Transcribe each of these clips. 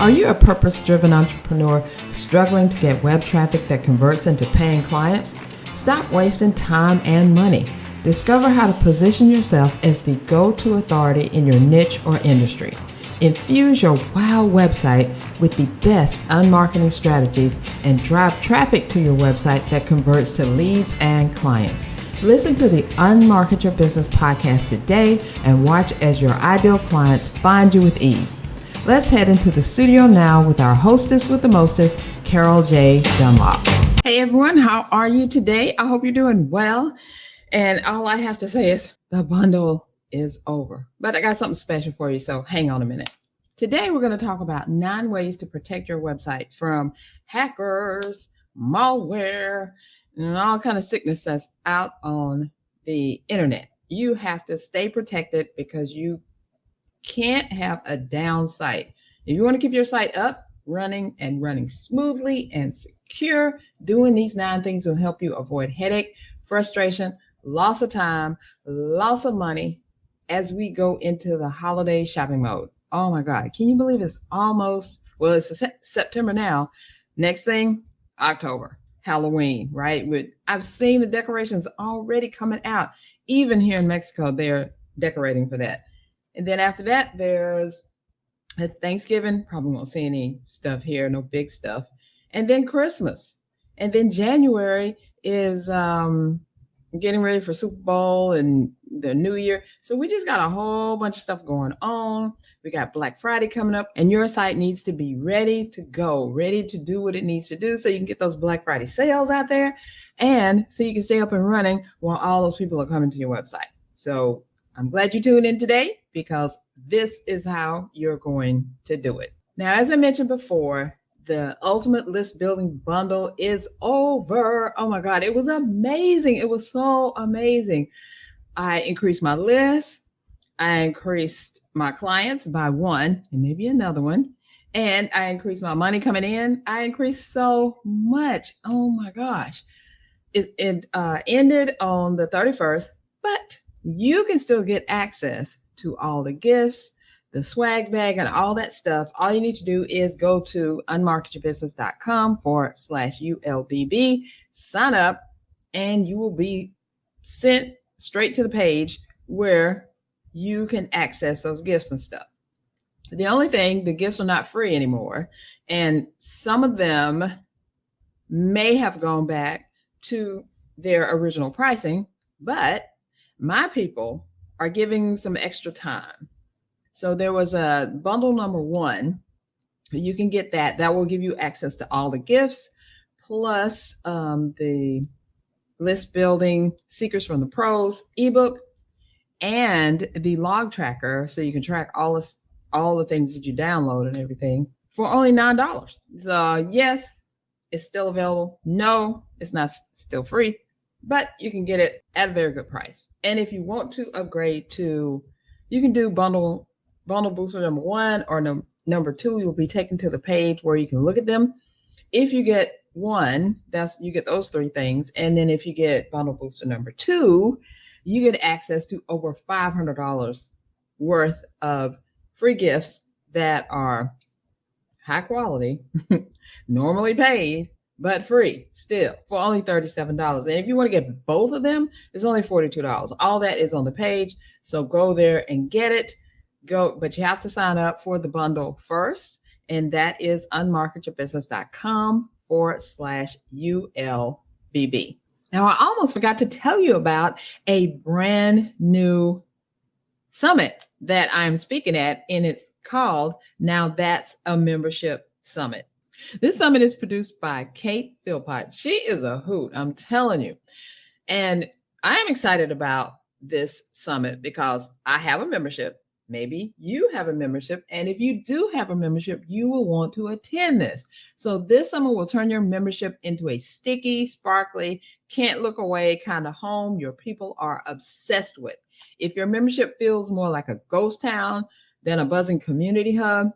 Are you a purpose-driven entrepreneur struggling to get web traffic that converts into paying clients? Stop wasting time and money. Discover how to position yourself as the go-to authority in your niche or industry. Infuse your wow website with the best unmarketing strategies and drive traffic to your website that converts to leads and clients. Listen to the Unmarket Your Business podcast today and watch as your ideal clients find you with ease. Let's head into the studio now with our hostess with the mostest, Carol J. Dunlop. Hey everyone, how are you today? I hope you're doing well. And all I have to say is the bundle is over. But I got something special for you, so hang on a minute. Today we're going to talk about 9 ways to protect your website from hackers, malware, and all kind of sickness that's out on the internet. You have to stay protected because you can't have a down site. If you want to keep your site up, running smoothly and secure, doing these 9 things will help you avoid headache, frustration, loss of time, loss of money as we go into the holiday shopping mode. Oh my God, can you believe it's it's September now. Next thing, October, Halloween, right? I've seen the decorations already coming out. Even here in Mexico, they're decorating for that. And then after that, there's Thanksgiving. Probably won't see any stuff here, no big stuff. And then Christmas. And then January is getting ready for Super Bowl and the New Year. So we just got a whole bunch of stuff going on. We got Black Friday coming up, and your site needs to be ready to go, ready to do what it needs to do so you can get those Black Friday sales out there and so you can stay up and running while all those people are coming to your website. So I'm glad you tuned in today because this is how you're going to do it. Now, as I mentioned before, the Ultimate List Building Bundle is over. Oh my God, it was amazing. It was so amazing. I increased my list. I increased my clients by 1 and maybe another one. And I increased my money coming in. I increased so much. Oh my gosh. It ended on the 31st, but you can still get access to all the gifts, the swag bag, and all that stuff. All you need to do is go to unmarketyourbusiness.com/ULBB, sign up, and you will be sent straight to the page where you can access those gifts and stuff. The only thing, the gifts are not free anymore. And some of them may have gone back to their original pricing, but my people are giving some extra time. So there was a bundle number 1. You can get that. That will give you access to all the gifts, plus the list building Secrets from the Pros ebook and the log tracker, so you can track all the things that you download and everything for only $9. So yes, it's still available. No, it's not still free, but you can get it at a very good price. And if you want to upgrade you can do bundle booster number 1 or number 2. You'll be taken to the page where you can look at them. If you get 1, you get those 3 things. And then if you get bundle booster number 2, you get access to over $500 worth of free gifts that are high quality, normally paid, but free still for only $37. And if you want to get both of them, it's only $42. All that is on the page. So go there and get it. But you have to sign up for the bundle first. And that is unmarketyourbusiness.com/ULBB. Now, I almost forgot to tell you about a brand new summit that I'm speaking at, and it's called Now That's a Membership Summit. This summit is produced by Kate Philpott. She is a hoot, I'm telling you. And I am excited about this summit because I have a membership. Maybe you have a membership. And if you do have a membership, you will want to attend this. So this summer will turn your membership into a sticky, sparkly, can't look away kind of home your people are obsessed with. If your membership feels more like a ghost town than a buzzing community hub,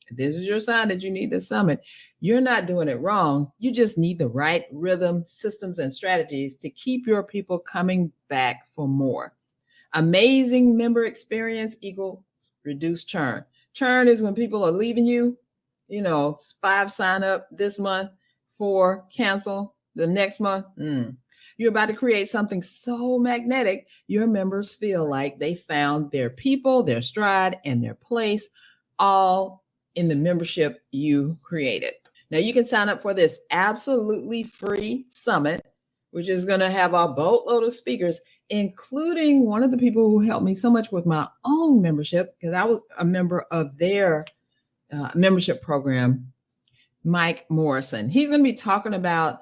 this is your sign that you need this summit. You're not doing it wrong. You just need the right rhythm, systems, and strategies to keep your people coming back for more. Amazing member experience equals reduced churn. Churn is when people are leaving you 5 sign up this month, 4 cancel the next month. You're about to create something so magnetic, your members feel like they found their people, their stride, and their place, all in the membership you created. Now you can sign up for this absolutely free summit, which is going to have a boatload of speakers, including one of the people who helped me so much with my own membership, because I was a member of their membership program, Mike Morrison. He's going to be talking about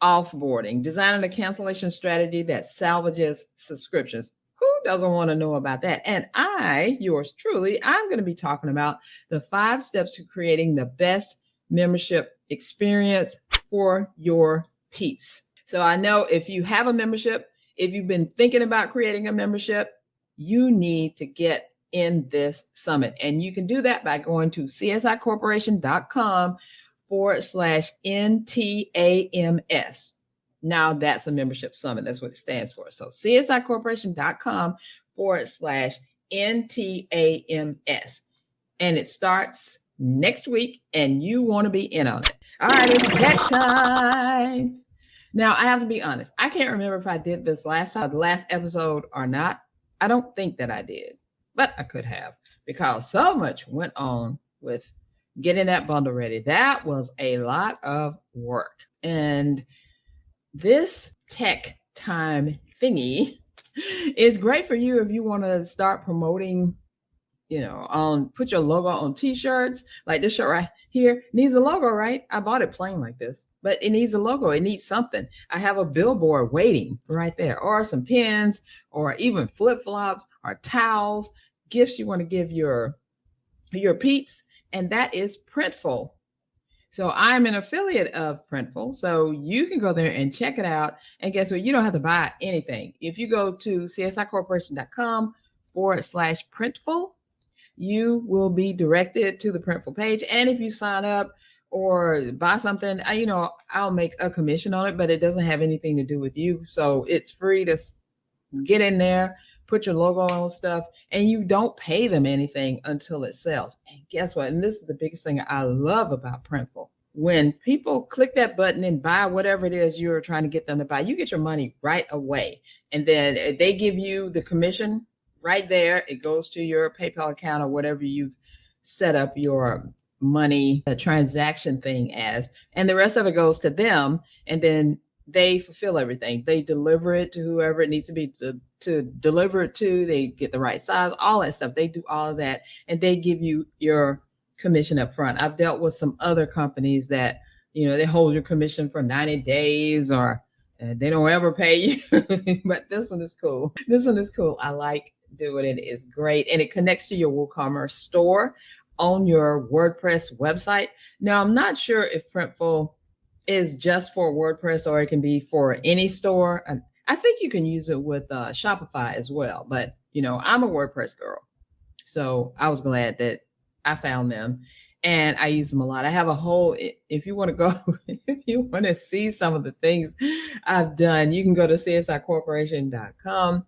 offboarding, designing a cancellation strategy that salvages subscriptions. Who doesn't want to know about that? And I, yours truly, I'm going to be talking about the 5 steps to creating the best membership experience for your peeps. So I know if you have a membership, if you've been thinking about creating a membership, you need to get in this summit. And you can do that by going to CSIcorporation.com/NTAMS. Now that's a membership summit. That's what it stands for. So CSIcorporation.com/NTAMS. And it starts next week, and you want to be in on it. All right, it's that time. Now, I have to be honest. I can't remember if I did this last episode or not. I don't think that I did, but I could have, because so much went on with getting that bundle ready. That was a lot of work. And this tech time thingy is great for you if you want to start promoting, put your logo on t-shirts. Like this shirt right here needs a logo, right? I bought it plain like this, but it needs a logo. It needs something. I have a billboard waiting right there, or some pins, or even flip-flops, or towels, gifts you want to give your peeps. And that is Printful. So I'm an affiliate of Printful. So you can go there and check it out. And guess what? You don't have to buy anything. If you go to CSIcorporation.com/Printful, you will be directed to the Printful page. And if you sign up or buy something, I'll make a commission on it, but it doesn't have anything to do with you. So it's free to get in there, put your logo on stuff, and you don't pay them anything until it sells. And guess what? And this is the biggest thing I love about Printful. When people click that button and buy whatever it is you're trying to get them to buy, you get your money right away. And then they give you the commission right there. It goes to your PayPal account or whatever you've set up your money transaction thing as. And the rest of it goes to them. And then they fulfill everything. They deliver it to whoever it needs to be to deliver it to. They get the right size, all that stuff. They do all of that, and they give you your commission up front. I've dealt with some other companies that, they hold your commission for 90 days or they don't ever pay you. But this one is cool. I like doing it. It's great. And it connects to your WooCommerce store on your WordPress website. Now, I'm not sure if Printful is just for WordPress or it can be for any store. I think you can use it with Shopify as well. But, I'm a WordPress girl. So I was glad that I found them and I use them a lot. I have a whole, if you want to see some of the things I've done, you can go to CSIcorporation.com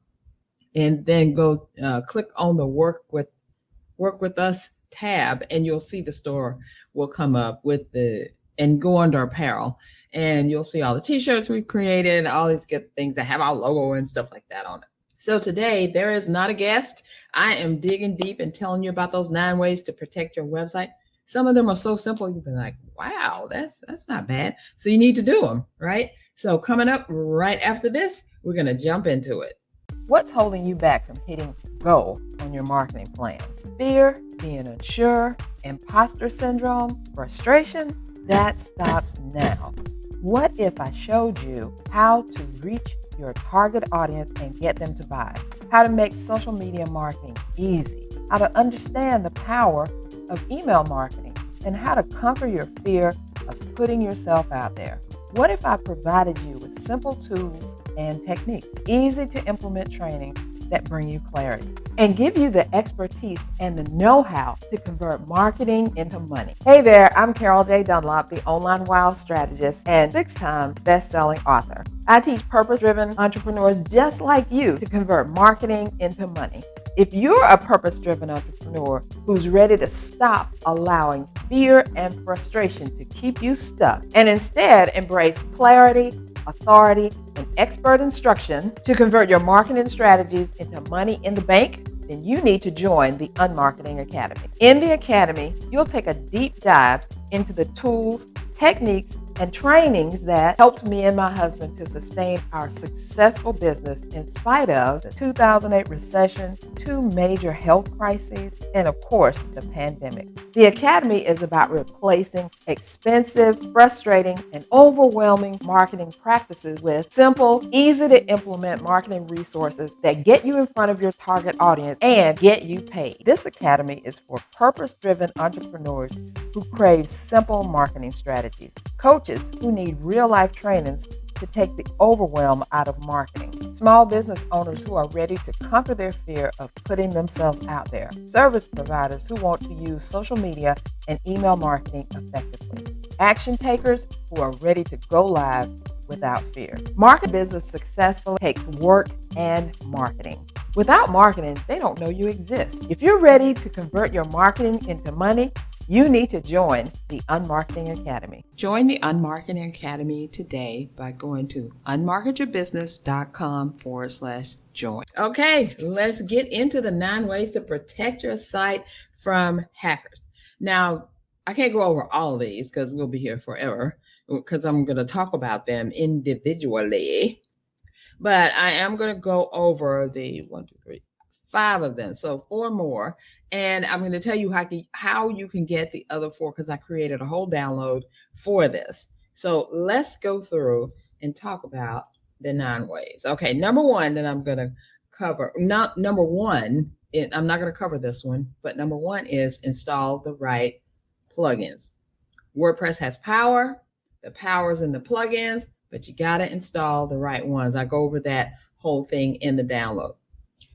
and then go click on the Work with Us tab, and you'll see the store will come up and go under apparel, and you'll see all the t-shirts we've created, all these good things that have our logo and stuff like that on it. So today there is not a guest. I am digging deep and telling you about those 9 ways to protect your website. Some of them are so simple, you've been like, wow, that's not bad. So you need to do them, right? So coming up right after this, we're going to jump into it. What's holding you back from hitting go on your marketing plan? Fear, being unsure, imposter syndrome, frustration? That stops now. What if I showed you how to reach your target audience and get them to buy? How to make social media marketing easy? How to understand the power of email marketing? And how to conquer your fear of putting yourself out there? What if I provided you with simple tools and techniques, easy to implement training that bring you clarity, and give you the expertise and the know-how to convert marketing into money? Hey there, I'm Carol J. Dunlop, the online wild strategist and 6-time best-selling author. I teach purpose-driven entrepreneurs just like you to convert marketing into money. If you're a purpose-driven entrepreneur who's ready to stop allowing fear and frustration to keep you stuck and instead embrace clarity, authority, and expert instruction to convert your marketing strategies into money in the bank, then you need to join the Unmarketing Academy. In the Academy, you'll take a deep dive into the tools, techniques, and trainings that helped me and my husband to sustain our successful business in spite of the 2008 recession, 2 major health crises, and of course, the pandemic. The Academy is about replacing expensive, frustrating, and overwhelming marketing practices with simple, easy to implement marketing resources that get you in front of your target audience and get you paid. This Academy is for purpose-driven entrepreneurs who crave simple marketing strategies, coaches who need real-life trainings to take the overwhelm out of marketing, small business owners who are ready to conquer their fear of putting themselves out there, service providers who want to use social media and email marketing effectively, action takers who are ready to go live without fear. Market business successfully takes work and marketing. Without marketing, they don't know you exist. If you're ready to convert your marketing into money, you need to join the Unmarketing Academy. Join the Unmarketing Academy today by going to unmarketyourbusiness.com/join. Okay, let's get into the 9 ways to protect your site from hackers. Now, I can't go over all of these because we'll be here forever because I'm going to talk about them individually. But I am going to go over the 5 of them. So 4 more. And I'm going to tell you how you can get the other 4 because I created a whole download for this. So let's go through and talk about the 9 ways. Okay, number 1 that I'm going to cover. I'm not going to cover this one, but number 1 is install the right plugins. WordPress has power. The power's in the plugins, but you got to install the right ones. I go over that whole thing in the download.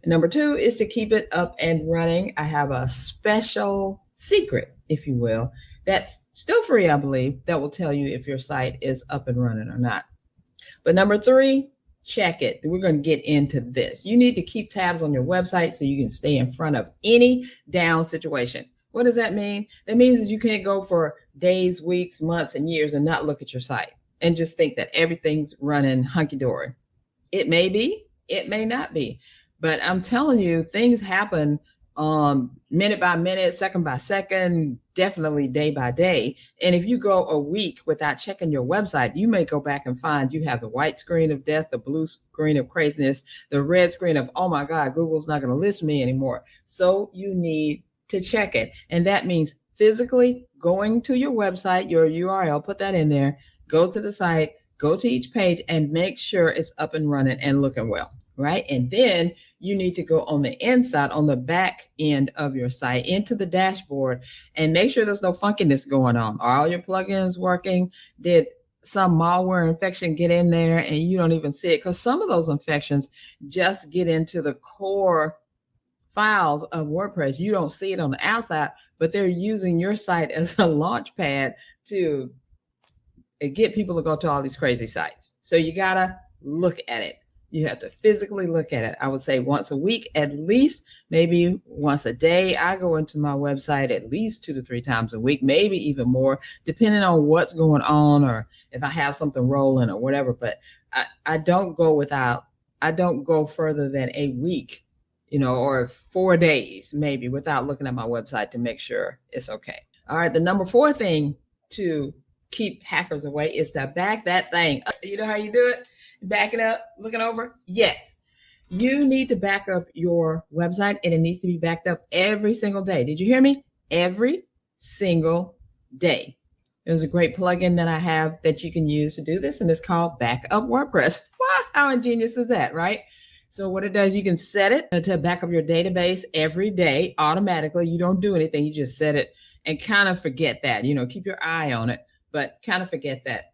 Number 2 is to keep it up and running. I have a special secret, if you will, that's still free, I believe, that will tell you if your site is up and running or not. But number 3, check it. We're going to get into this. You need to keep tabs on your website so you can stay in front of any down situation. What does that mean? That means that you can't go for days, weeks, months, and years and not look at your site and just think that everything's running hunky-dory. It may be, it may not be. But I'm telling you, things happen minute by minute, second by second, definitely day by day. And if you go a week without checking your website, you may go back and find you have the white screen of death, the blue screen of craziness, the red screen of, oh my God, Google's not going to list me anymore. So you need to check it. And that means physically going to your website, your URL, put that in there, go to the site, go to each page and make sure it's up and running and looking well, right? And then you need to go on the inside, on the back end of your site, into the dashboard and make sure there's no funkiness going on. Are all your plugins working? Did some malware infection get in there and you don't even see it? Because some of those infections just get into the core files of WordPress. You don't see it on the outside, but they're using your site as a launch pad to get people to go to all these crazy sites. So you got to look at it. You have to physically look at it. I would say once a week, at least, maybe once a day. I go into my website at least 2 to 3 times a week, maybe even more, depending on what's going on or if I have something rolling or whatever. But I don't go further than a week, or 4 days maybe without looking at my website to make sure it's okay. All right. The number 4 thing to keep hackers away is to back that thing up. You know how you do it? Back it up, looking over. Yes, you need to back up your website and it needs to be backed up every single day. Did you hear me? Every single day. There's a great plugin that I have that you can use to do this, and it's called Backup WordPress. Wow, how ingenious is that, right? So what it does, you can set it to back up your database every day automatically. You don't do anything. You just set it and kind of forget that, keep your eye on it, but kind of forget that.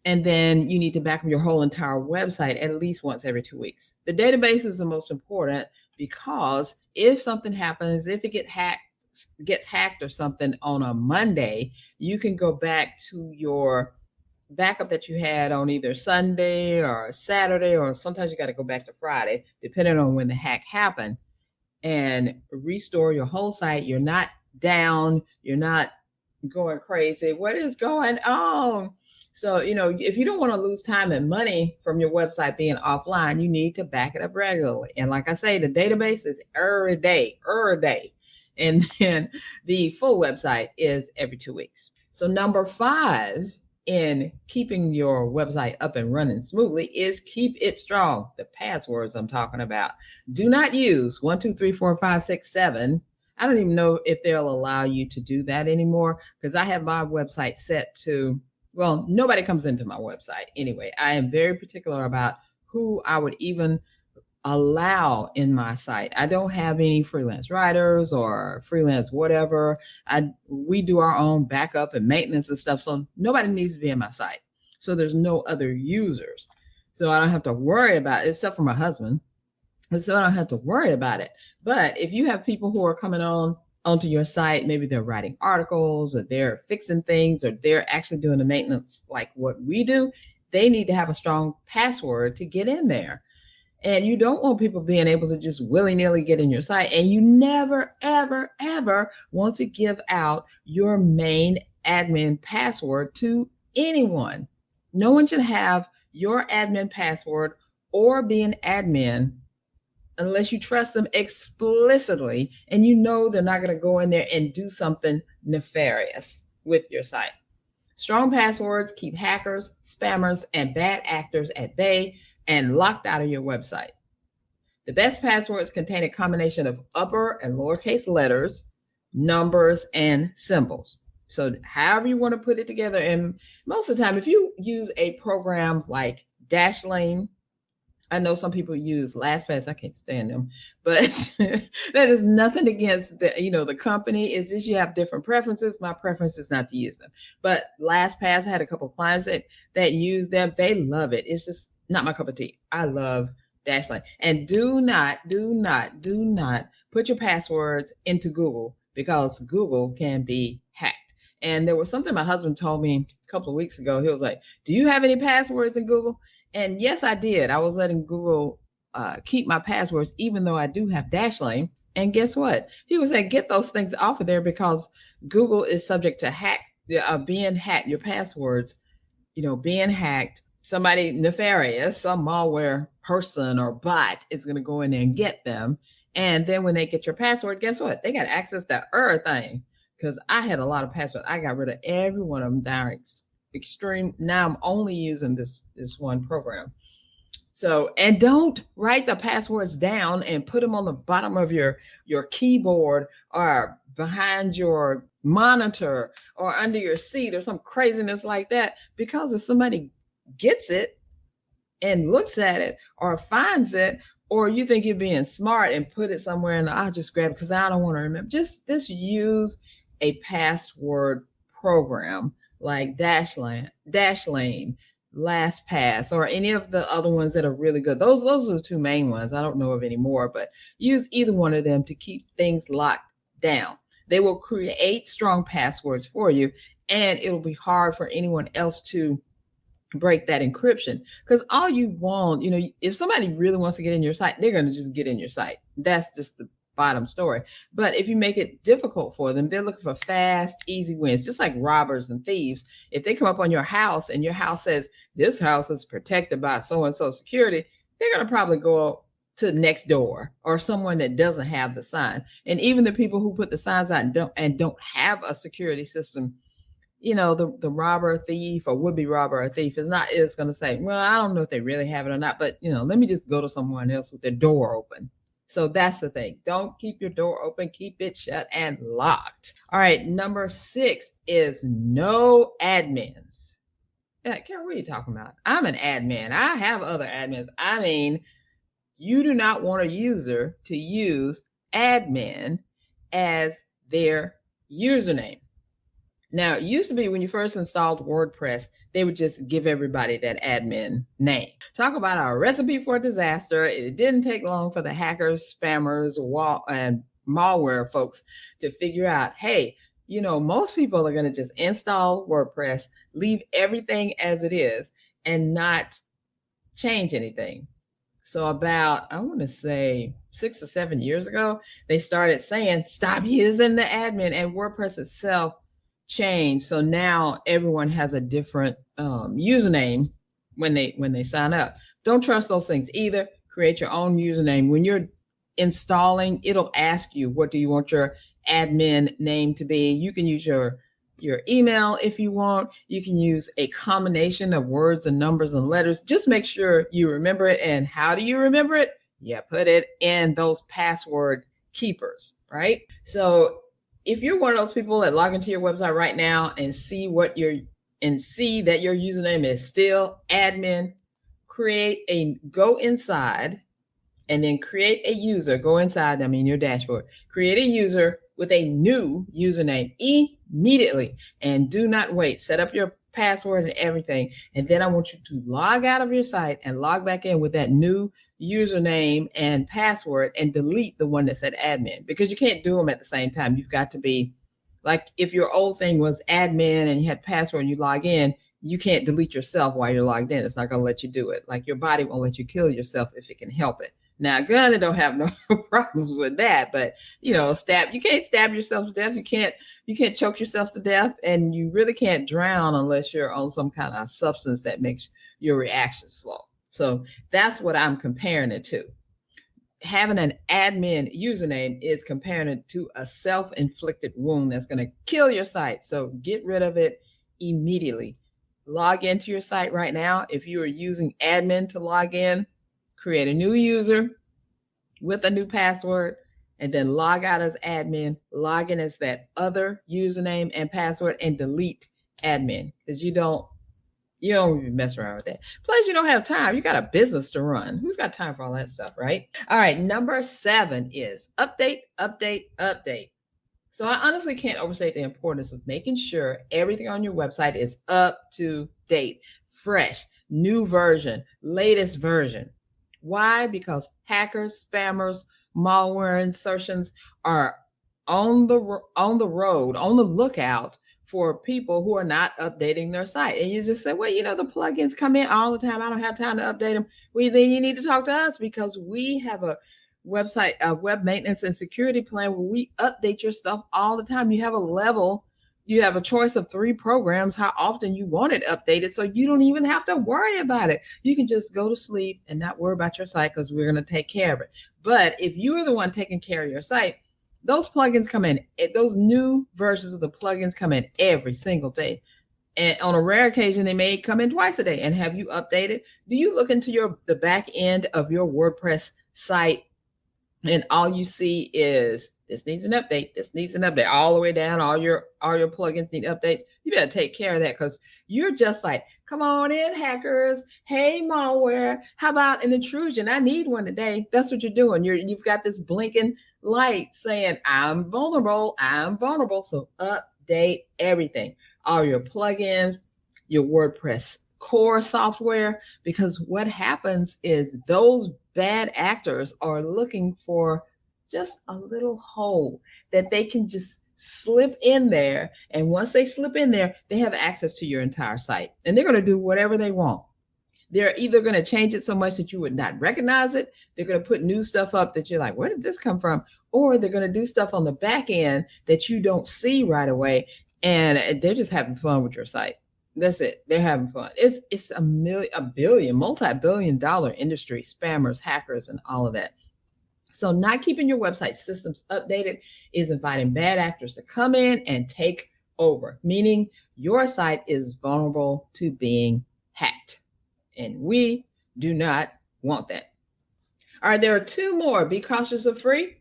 And then you need to back up your whole entire website at least once every 2 weeks. The database is the most important because if something happens, if it gets hacked or something on a Monday, you can go back to your backup that you had on either Sunday or Saturday, or sometimes you got to go back to Friday, depending on when the hack happened. and restore your whole site. You're not down, you're not going crazy. What is going on? So, if you don't want to lose time and money from your website being offline, you need to back it up regularly. And like I say, the database is every day. And then the full website is every 2 weeks. So number 5 in keeping your website up and running smoothly is keep it strong. The passwords I'm talking about. Do not use 1, 2, 3, 4, 5, 6, 7. I don't even know if they'll allow you to do that anymore, because I have my website set to, well, nobody comes into my website anyway. I am very particular about who I would even allow in my site. I don't have any freelance writers or freelance whatever. We do our own backup and maintenance and stuff, so nobody needs to be in my site. So there's no other users. So I don't have to worry about it, except for my husband. And so I don't have to worry about it. But if you have people who are coming onto your site, maybe they're writing articles or they're fixing things or they're actually doing the maintenance like what we do, they need to have a strong password to get in there. And you don't want people being able to just willy-nilly get in your site. And you never, ever, ever want to give out your main admin password to anyone. No one should have your admin password or be an admin unless you trust them explicitly and they're not going to go in there and do something nefarious with your site. Strong passwords keep hackers, spammers, and bad actors at bay and locked out of your website. The best passwords contain a combination of upper and lowercase letters, numbers, and symbols. So however you want to put it together. And most of the time, if you use a program like Dashlane, I know some people use LastPass. I can't stand them, but that is nothing against the company. It's just you have different preferences. My preference is not to use them. But LastPass, I had a couple of clients that use them. They love it. It's just not my cup of tea. I love Dashlane. And do not put your passwords into Google, because Google can be hacked. And there was something my husband told me a couple of weeks ago. He was like, "Do you have any passwords in Google?" And yes, I did. I was letting Google keep my passwords, even though I do have Dashlane. And guess what? He was saying, get those things off of there, because Google is subject to being hacked. Your passwords, being hacked. Somebody nefarious, some malware person or bot is going to go in there and get them. And then when they get your password, guess what? They got access to everything. Because I had a lot of passwords. I got rid of every one of them down extreme. Now I'm only using this one program. So, and don't write the passwords down and put them on the bottom of your keyboard or behind your monitor or under your seat or some craziness like that, because if somebody gets it and looks at it or finds it, or you think you're being smart and put it somewhere and I'll just grab it because I don't want to remember. Just use a password program like Dashlane, LastPass, or any of the other ones that are really good. Those are the two main ones. I don't know of any more, but use either one of them to keep things locked down. They will create strong passwords for you, and it'll be hard for anyone else to break that encryption. Because all you want, if somebody really wants to get in your site, they're going to just get in your site. That's just the bottom story. But if you make it difficult for them, they're looking for fast, easy wins, just like robbers and thieves. If they come up on your house and your house says, this house is protected by so-and-so security, they're going to probably go to next door or someone that doesn't have the sign. And even the people who put the signs out and don't have a security system, the robber, thief, or would-be robber or thief is going to say, well, I don't know if they really have it or not, but, let me just go to someone else with their door open. So that's the thing. Don't keep your door open. Keep it shut and locked. All right. Number 6 is no admins. Yeah, Karen, what are you talking about? I'm an admin. I have other admins. I mean, you do not want a user to use admin as their username. Now, it used to be when you first installed WordPress, they would just give everybody that admin name. Talk about a recipe for disaster. It didn't take long for the hackers, spammers, and malware folks to figure out, hey, most people are going to just install WordPress, leave everything as it is, and not change anything. So about, I want to say 6 or 7 years ago, they started saying, stop using the admin, and WordPress itself changed. So now everyone has a different username when they sign up. Don't trust those things either. Create your own username. When you're installing, it'll ask you, what do you want your admin name to be? You can use your email if you want. You can use a combination of words and numbers and letters. Just make sure you remember it. And how do you remember it? Yeah, put it in those password keepers, right? So if you're one of those people that log into your website right now and see that your username is still admin, go inside and then create a user. Go inside, your dashboard. Create a user with a new username immediately, and do not wait. Set up your password and everything, and then I want you to log out of your site and log back in with that new username and password, and delete the one that said admin, because you can't do them at the same time. You've got to be, like, if your old thing was admin and you had password and you log in, you can't delete yourself while you're logged in. It's not going to let you do it. Like, your body won't let you kill yourself if it can help it. Now, gun don't have no problems with that, but you can't stab yourself to death. You can't choke yourself to death, and you really can't drown unless you're on some kind of substance that makes your reaction slow. So that's what I'm comparing it to. Having an admin username is comparing it to a self-inflicted wound that's going to kill your site. So get rid of it immediately. Log into your site right now. If you are using admin to log in, create a new user with a new password, and then log out as admin, log in as that other username and password, and delete admin, because you don't even mess around with that. Plus, you don't have time. You got a business to run. Who's got time for all that stuff, right? All right, number 7 is update, update, update. So I honestly can't overstate the importance of making sure everything on your website is up to date, fresh, new version, latest version. Why? Because hackers, spammers, malware insertions are on the lookout for people who are not updating their site. And you just say, well, the plugins come in all the time. I don't have time to update them. Well, then you need to talk to us, because we have a website, a web maintenance and security plan where we update your stuff all the time. You have a choice of 3 programs, how often you want it updated, so you don't even have to worry about it. You can just go to sleep and not worry about your site, because we're going to take care of it. But if you're the one taking care of your site, those plugins come in, those new versions of the plugins come in every single day. And on a rare occasion, they may come in twice a day. And have you updated? Do you look into the back end of your WordPress site, and all you see is, this needs an update, this needs an update, all the way down? All your plugins need updates. You better take care of that, because you're just like, come on in, hackers. Hey, malware, how about an intrusion? I need one today. That's what you're doing. You've got this blinking light saying, I'm vulnerable. So update everything, all your plugins, your WordPress core software, because what happens is those bad actors are looking for just a little hole that they can just slip in there. And once they slip in there, they have access to your entire site, and they're going to do whatever they want. They're either going to change it so much that you would not recognize it. They're going to put new stuff up that you're like, where did this come from? Or they're going to do stuff on the back end that you don't see right away. And they're just having fun with your site. That's it. They're having fun. It's a multi-billion-dollar industry, spammers, hackers, and all of that. So not keeping your website systems updated is inviting bad actors to come in and take over, meaning your site is vulnerable to being hacked. And we do not want that. All right, there are 2 more. Be cautious of free,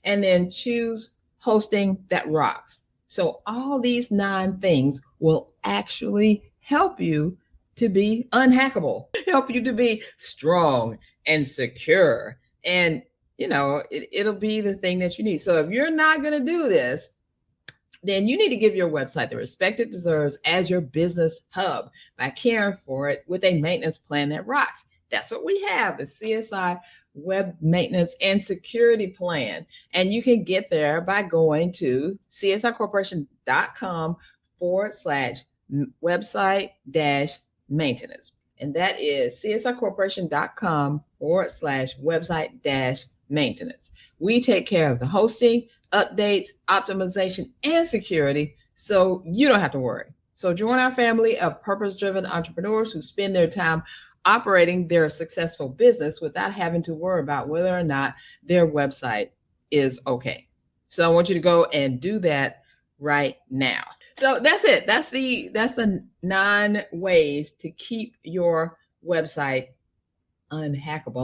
and then choose hosting that rocks. So all these 9 things will actually help you to be unhackable, help you to be strong and secure. And, it'll be the thing that you need. So if you're not going to do this, then you need to give your website the respect it deserves as your business hub by caring for it with a maintenance plan that rocks. That's what we have, the CSI Web Maintenance and Security Plan. And you can get there by going to csicorporation.com/website-maintenance. and that is csicorporation.com/website-maintenance. We take care of the hosting, updates, optimization, and security, so you don't have to worry. So join our family of purpose-driven entrepreneurs who spend their time operating their successful business without having to worry about whether or not their website is okay. So I want you to go and do that right now. So that's it. That's the 9 ways to keep your website unhackable.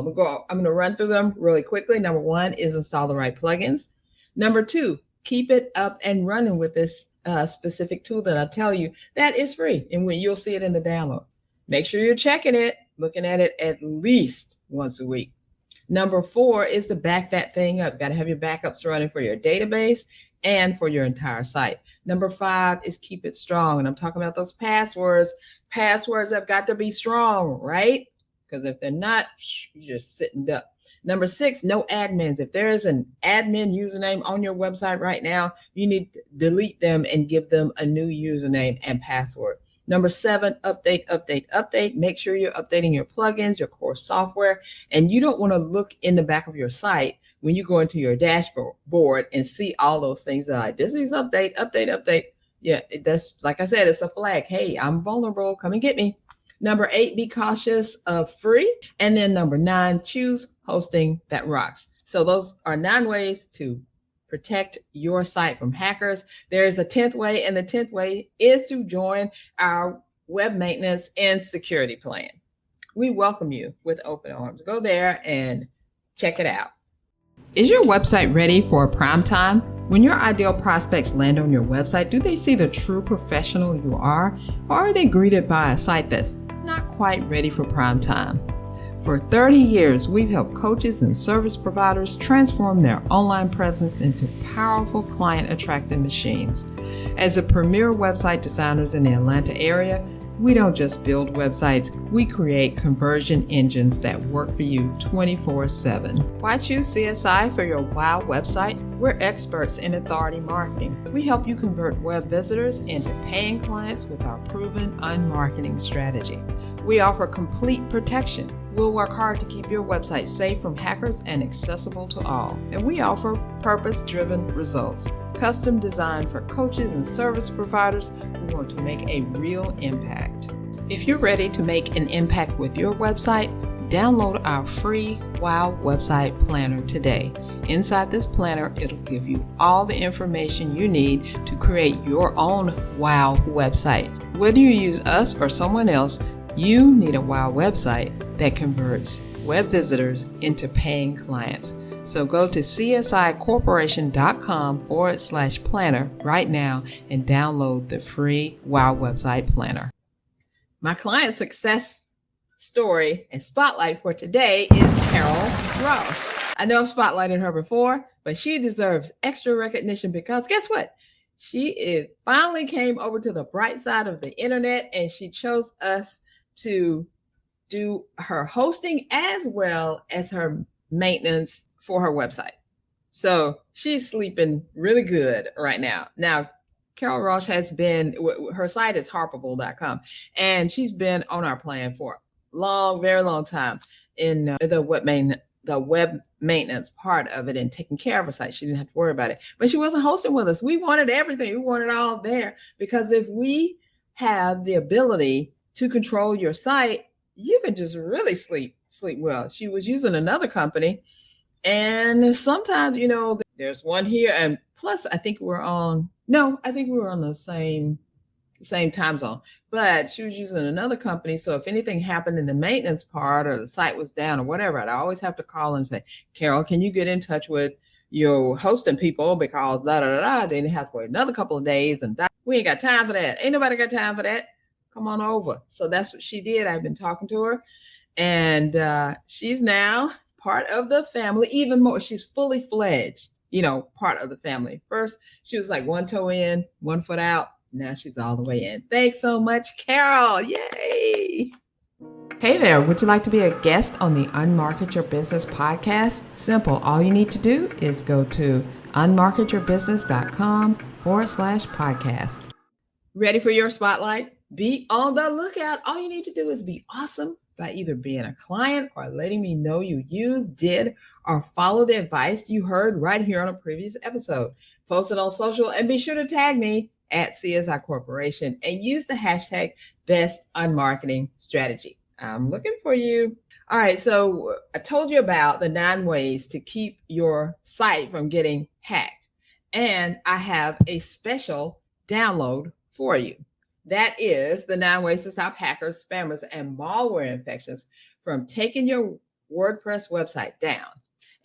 I'm going to run through them really quickly. Number 1 is install the right plugins. Number 2, keep it up and running with this specific tool that I tell you that is free, and when you'll see it in the download. Make sure you're checking it, looking at it at least once a week. Number 4 is to back that thing up. Got to have your backups running for your database and for your entire site. Number 5 is keep it strong. And I'm talking about those passwords. Passwords have got to be strong, right? Because if they're not, you're just sitting duck. Number 6, no admins. If there is an admin username on your website right now, you need to delete them and give them a new username and password. Number 7, update. Make sure you're updating your plugins, your core software, and you don't want to look in the back of your site when you go into your dashboard and see all those things like this is update. Yeah, that's like I said, it's a flag. Hey, I'm vulnerable. Come and get me. Number 8, be cautious of free. And then number 9, choose hosting that rocks. So those are 9 ways to protect your site from hackers. There's a 10th way, and the 10th way is to join our web maintenance and security plan. We welcome you with open arms. Go there and check it out. Is your website ready for prime time? When your ideal prospects land on your website, do they see the true professional you are, or are they greeted by a site that's not quite ready for prime time? For 30 years, we've helped coaches and service providers transform their online presence into powerful client-attracting machines. As a premier website designers in the Atlanta area, we don't just build websites, we create conversion engines that work for you 24/7. Why choose CSI for your WOW website? We're experts in authority marketing. We help you convert web visitors into paying clients with our proven unmarketing strategy. We offer complete protection. We'll work hard to keep your website safe from hackers and accessible to all. And we offer purpose-driven results, custom designed for coaches and service providers who want to make a real impact. If you're ready to make an impact with your website, download our free WOW website planner today. Inside this planner, it'll give you all the information you need to create your own WOW website. Whether you use us or someone else, you need a WOW website that converts web visitors into paying clients. So go to csicorporation.com/planner right now and download the free WOW website planner. My client success story and spotlight for today is Carol Ross. I know I've spotlighted her before, but she deserves extra recognition because guess what? She finally came over to the bright side of the internet, and she chose us to do her hosting as well as her maintenance for her website. So she's sleeping really good right now. Now, Carol Ross has been, her site is harpable.com, and she's been on our plan for a very long time in the web maintenance part of it and taking care of her site. She didn't have to worry about it, but she wasn't hosting with us. We wanted everything. We wanted it all there, because if we have the ability to control your site, you can just really sleep well. She was using another company, and sometimes, there's one here, and plus I think we were on the same time zone, but she was using another company. So if anything happened in the maintenance part or the site was down or whatever, I'd always have to call and say, Carol, can you get in touch with your hosting people, because Then they have to wait another couple of days, and we ain't got time for that. Ain't nobody got time for that. Come on over. So that's what she did. I've been talking to her, and she's now part of the family even more. She's fully fledged, part of the family. First, she was like one toe in, 1 foot out. Now she's all the way in. Thanks so much, Carol. Yay. Hey there. Would you like to be a guest on the Unmarket Your Business podcast? Simple. All you need to do is go to unmarketyourbusiness.com/podcast. Ready for your spotlight? Be on the lookout. All you need to do is be awesome by either being a client or letting me know you used, did, or follow the advice you heard right here on a previous episode. Post it on social and be sure to tag me at CSI Corporation and use the hashtag best on marketing strategy. I'm looking for you. All right, so I told you about the 9 ways to keep your site from getting hacked. And I have a special download for you. That is the 9 ways to stop hackers, spammers, and malware infections from taking your WordPress website down.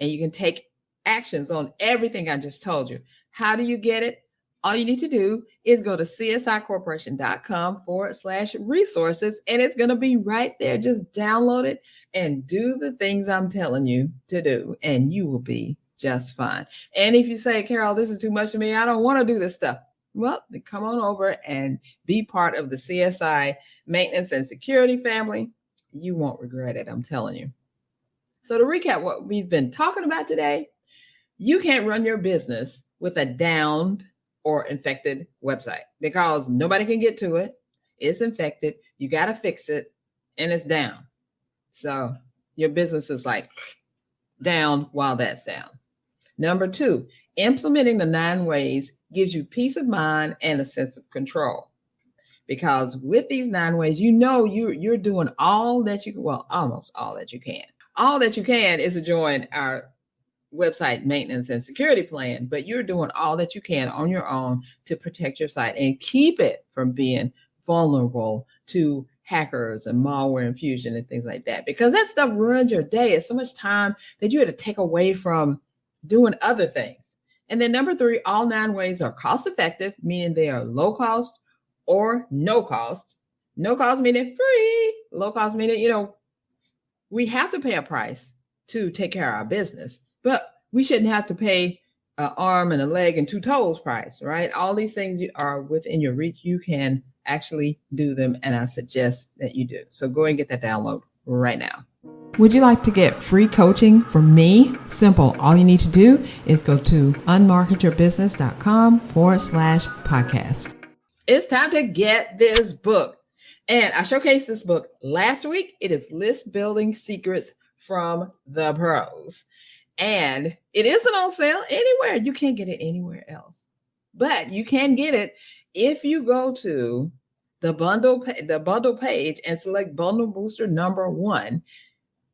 And you can take actions on everything I just told you. How do you get it? All you need to do is go to csicorporation.com/resources, and it's going to be right there. Just download it and do the things I'm telling you to do, and you will be just fine. And if you say, Carol, this is too much for me, I don't want to do this stuff. Well, then come on over and be part of the CSI maintenance and security family. You won't regret it, I'm telling you. So to recap what we've been talking about today, you can't run your business with a downed or infected website because nobody can get to it. It's infected. You got to fix it, and it's down. So your business is like down while that's down. Number 2, implementing the 9 ways gives you peace of mind and a sense of control. Because with these 9 ways, you know you're doing all that you can, well, almost all that you can. All that you can is to join our website maintenance and security plan, but you're doing all that you can on your own to protect your site and keep it from being vulnerable to hackers and malware infusion and things like that, because that stuff ruins your day. It's so much time that you had to take away from doing other things. And then number 3, all 9 ways are cost effective, meaning they are low cost or no cost. No cost meaning free, low cost meaning, we have to pay a price to take care of our business, but we shouldn't have to pay an arm and a leg and 2 toes price, right? All these things are within your reach. You can actually do them, and I suggest that you do. So go and get that download right now. Would you like to get free coaching from me? Simple. All you need to do is go to unmarketyourbusiness.com/podcast. It's time to get this book. And I showcased this book last week. It is List Building Secrets from the Pros. And it isn't on sale anywhere. You can't get it anywhere else. But you can get it if you go to the bundle page and select Bundle Booster number 1.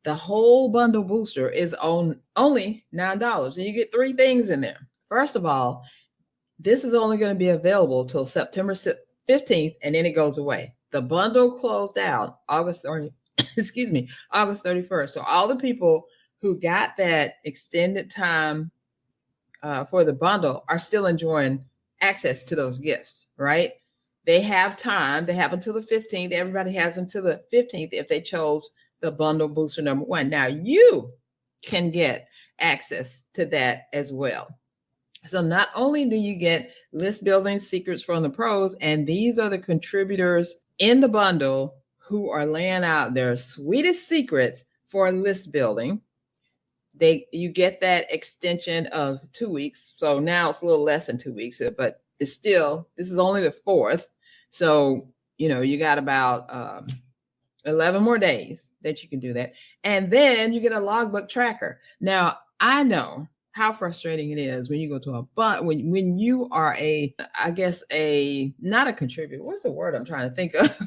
The whole bundle booster is on only $9, and you get 3 things in there. First of all, this is only going to be available till September 15th, and then it goes away. The bundle closed out August 31st. So all the people who got that extended time for the bundle are still enjoying access to those gifts, right? They have time. They have until the 15th. Everybody has until the 15th if they chose the bundle booster number 1. Now you can get access to that as well. So not only do you get list building secrets from the pros, and these are the contributors in the bundle who are laying out their sweetest secrets for list building. You get that extension of 2 weeks. So now it's a little less than 2 weeks, but it's still, this is only the 4th. So, you got about 11 more days that you can do that. And then you get a logbook tracker. Now, I know how frustrating it is when you go to when you are not a contributor. What's the word I'm trying to think of?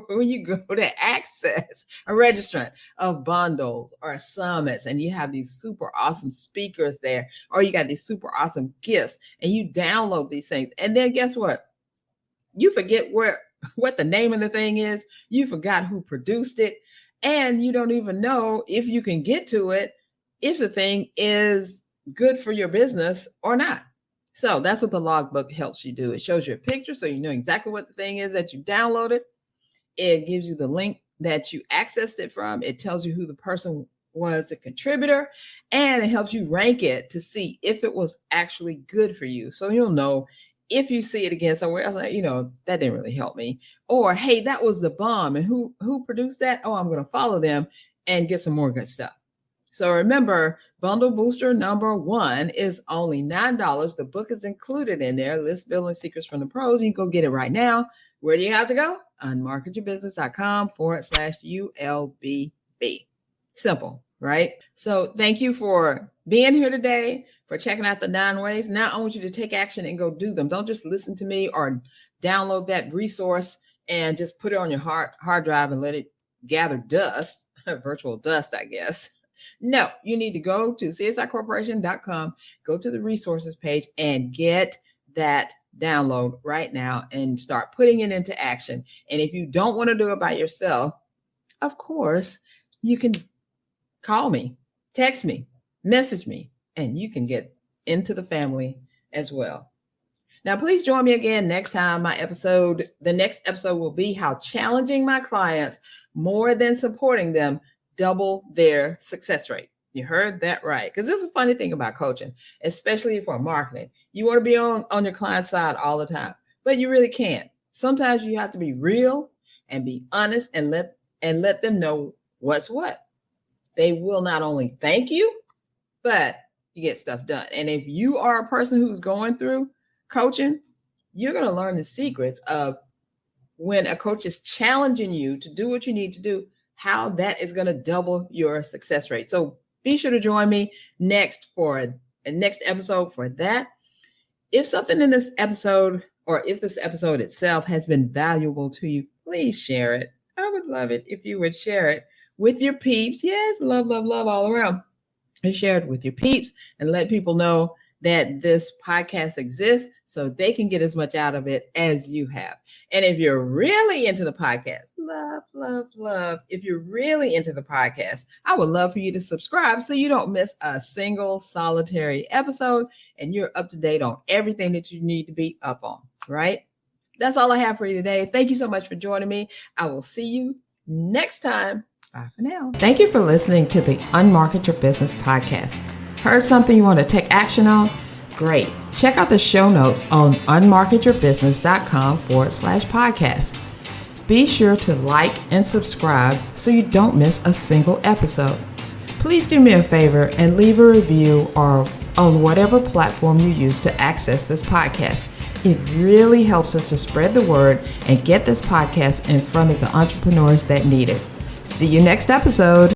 When you go to access a registrant of bundles or summits, and you have these super awesome speakers there, or you got these super awesome gifts, and you download these things. And then guess what? You forget what the name of the thing is. You forgot who produced it. And you don't even know if you can get to it, if the thing is good for your business or not. So that's what the logbook helps you do. It shows you a picture so you know exactly what the thing is that you downloaded. It gives you the link that you accessed it from. It tells you who the person was, a contributor, and it helps you rank it to see if it was actually good for you. So you'll know if you see it again somewhere else, that didn't really help me. Or, hey, that was the bomb. And who produced that? Oh, I'm going to follow them and get some more good stuff. So remember, bundle booster number 1 is only $9. The book is included in there, List Building Secrets from the Pros. You can go get it right now. Where do you have to go? unmarketyourbusiness.com/ULBB. Simple, right? So thank you for being here today, for checking out the 9 ways. Now I want you to take action and go do them. Don't just listen to me or download that resource and just put it on your hard drive and let it gather dust, virtual dust, I guess. No, you need to go to csicorporation.com, go to the resources page and get that download right now and start putting it into action. And if you don't want to do it by yourself, of course, you can call me, text me, message me, and you can get into the family as well. Now, please join me again next time. The next episode will be how challenging my clients more than supporting them double their success rate. You heard that right. Because this is a funny thing about coaching, especially for marketing. You want to be on your client's side all the time, but you really can't. Sometimes you have to be real and be honest and let them know what's what. They will not only thank you, but you get stuff done. And if you are a person who's going through coaching, you're going to learn the secrets of when a coach is challenging you to do what you need to do, how that is going to double your success rate. So be sure to join me next episode for that. If something in this episode, or if this episode itself has been valuable to you, please share it. I would love it if you would share it with your peeps. Yes, love, love, love all around. And share it with your peeps and let people know that this podcast exists so they can get as much out of it as you have. And if you're really into the podcast, love, love, love. If you're really into the podcast, I would love for you to subscribe so you don't miss a single solitary episode and you're up to date on everything that you need to be up on, right? That's all I have for you today. Thank you so much for joining me. I will see you next time. Bye for now. Thank you for listening to the Unmarket Your Business podcast. Heard something you want to take action on? Great. Check out the show notes on unmarketyourbusiness.com/podcast. Be sure to like and subscribe so you don't miss a single episode. Please do me a favor and leave a review or on whatever platform you use to access this podcast. It really helps us to spread the word and get this podcast in front of the entrepreneurs that need it. See you next episode.